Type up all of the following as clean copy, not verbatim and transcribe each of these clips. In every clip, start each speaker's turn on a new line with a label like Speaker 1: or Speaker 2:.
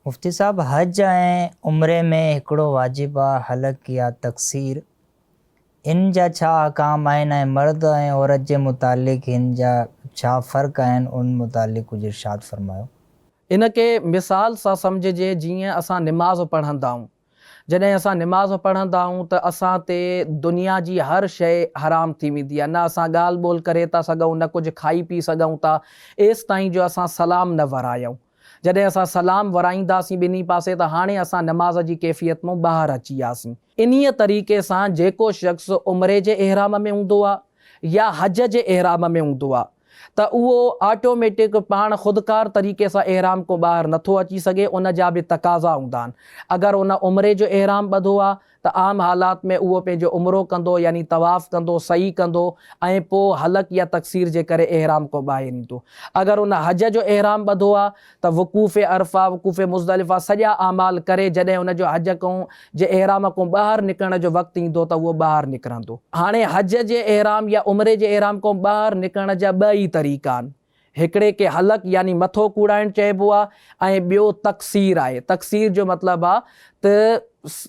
Speaker 1: मुफ्ती साहब, हज ऐं उम्रे में हिकिड़ो वाजिबु आहे हलक़ या तक़सीर, इन जा छा अहकाम आहिनि ऐं मर्द ऐं औरत जे मुतालिक़ हिन जा छा फ़र्क़ आहिनि, उन मुतालिक़ कुझु इरशाद फ़रमायो।
Speaker 2: इनके मिसाल सां सम्झिजे जीअं असां निमाज़ पढ़ंदा आहियूं। जॾहिं असां निमाज़ पढ़ंदा आहियूं त असां ते दुनिया जी हर शइ हराम थी वेंदी आहे। न असां ॻाल्हि ॿोल करे था सघूं, न कुझु खाई पी सघूं था, एसि ताईं जो असां सलाम न वरायूं। जॾहिं असां सलाम वराईंदासीं ॿिन्ही पासे, त हाणे असां नमाज़ जी कैफ़ियत मां ॿाहिरि अची वियासीं। इन्हीअ तरीक़े सां जेको शख़्स उमिरे जे इहराम में हूंदो आहे या हज जे इहराम में हूंदो आहे, त उहो ऑटोमेटिक पाण ख़ुदकार तरीक़े सां इहराम को ॿाहिरि नथो अची सघे। उन जा बि तक़ाज़ा हूंदा आहिनि। अगरि उन उमिरे जो इहराम ॿधो आहे त आम हालात में उहो पंहिंजो उमिरो कंदो, यानी तवाफ़ कंदो, सही कंदो, ऐं पोइ हलक़ या तक़सीर जे करे इहराम को ॿाहिरि ईंदो। अगरि उन हज जो इहराम ॿधो आहे त वक़ूफ़ अरफ़ा, वक़ूफ़ मुज़दलिफ़ा सॼा आमाल करे जॾहिं उन जो हज जे इहराम खां ॿाहिरि निकिरण जो वक़्तु ईंदो त उहो ॿाहिरि निकिरंदो। हाणे हज जे इहराम या उमिरे जे इहराम खां ॿाहिरि निकिरण जा ॿ ई तरीक़ा आहिनि। हिकिड़े खे हलक़ यानी मथो कूड़ाइणु चइबो आहे, ऐं ॿियो तक़सीर आहे। तक़सीर जो मतिलबु आहे त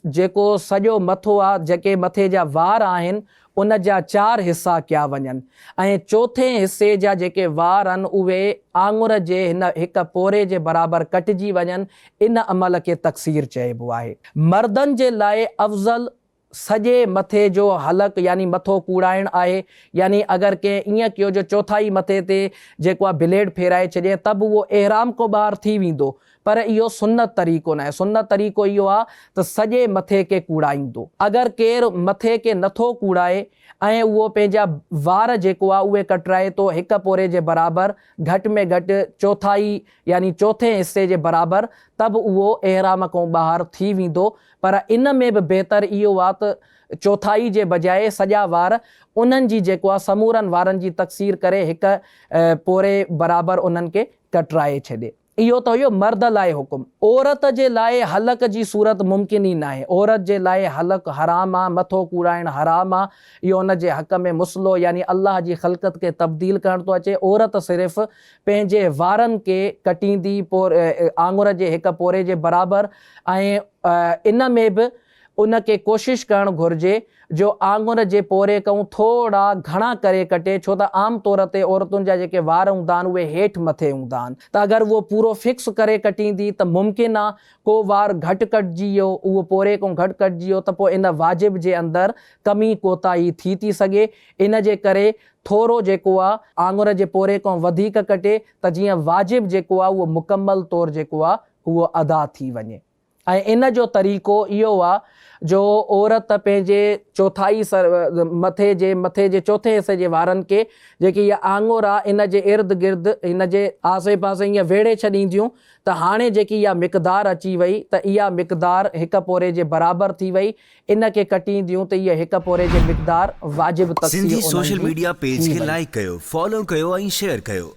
Speaker 2: जेको सॼो मथो आहे, जेके मथे जा वार आहिनि उन जा 4 हिसा कया वञनि, ऐं चौथे हिसे जा जेके वार आहिनि उहे आङुर जे हिन हिकु पोरे जे बराबरि कटिजी वञनि। इन अमल खे तक़सीर चइबो आहे। मर्दनि जे लाइ अफ़ज़ल सॼे मथे जो हलक़ यानी मथो कूड़ाइणु आहे। यानी अगरि कंहिं ईअं कयो जो चौथाई मथे ते जेको आहे ब्लेड फेराए छॾे त बि उहो इहराम को ॿाहिरि थी वेंदो, पर इहो सुन्नत तरीक़ो न आहे। सुन्नत तरीक़ो इहो आहे त सॼे मथे खे कूड़ाईंदो। अगरि केरु मथे खे नथो कूड़ाए ऐं उहो पंहिंजा वार जेको आहे उहे कटराए थो हिकु पोरे जे बराबरि, घटि में घटि चौथाई यानी चौथे हिसे जे बराबरि, त बि उहो इहराम खां ॿाहिरि थी वेंदो। पर इन में बि बहितर इहो आहे त चौथाई जे बजाए सॼा वार उन्हनि जी जेको आहे समूरनि वारनि जी तक़सीर करे हिकु पोरे बराबरि उन्हनि खे कटराए छॾे। इहो त हुयो मर्द लाइ हुकुम। औरत जे लाइ हलक़ जी सूरत मुमकिन ई न आहे। औरत जे लाइ हलक़ हराम आहे, मथो कूड़ाइणु हराम आहे। इहो उन जे हक़ में मुसलो यानी अल्लाह जी ख़ल्क़त खे तब्दील करणु थो अचे। औरत सिर्फ़ु पंहिंजे वारनि खे कटींदी आङुर जे हिकु पोरे जे बराबरि, ऐं इन में बि उनखे कोशिशि करणु घुरिजे जो आङुर जे पोरे खां थोरा घणा करे कटे, छो त आम तौर ते औरतुनि जा जेके वार हूंदा आहिनि उहे हेठि मथे हूंदा आहिनि। त अगरि उहो पूरो फिक्स करे कटींदी त मुमकिन आहे को वार घटि कटिजी वियो, उहो पोरे खां घटि कटिजी वियो, त पोइ इन वाजिब जे अंदरि कमी कोताही थी सघे। इन जे करे थोरो जेको आहे आङुर जे पोरे खां वधीक कटे त जीअं वाजिब जेको आहे उहो मुकमल तौरु जेको आहे उहो अदा थी वञे। ऐं इन जो तरीक़ो इहो आहे जो औरत पंहिंजे चौथाई मथे जे चौथे हिसे जे वारनि खे जेकी इहा आङुर आहे इन जे इर्द गिर्द इन जे आसे पासे ईअं वेड़े छॾींदियूं, त हाणे जेकी इहा मिक़दार अची वई त इहा मिक़दार हिकु पोरे जे बराबरि थी वई। इन खे कटींदियूं त इहा हिकु पोरे जे मिक़दार वाजिब तक़सीर।
Speaker 3: सिंधी सोशल मीडिया पेज खे लाइक कयो, फॉलो कयो ऐं शेयर कयो।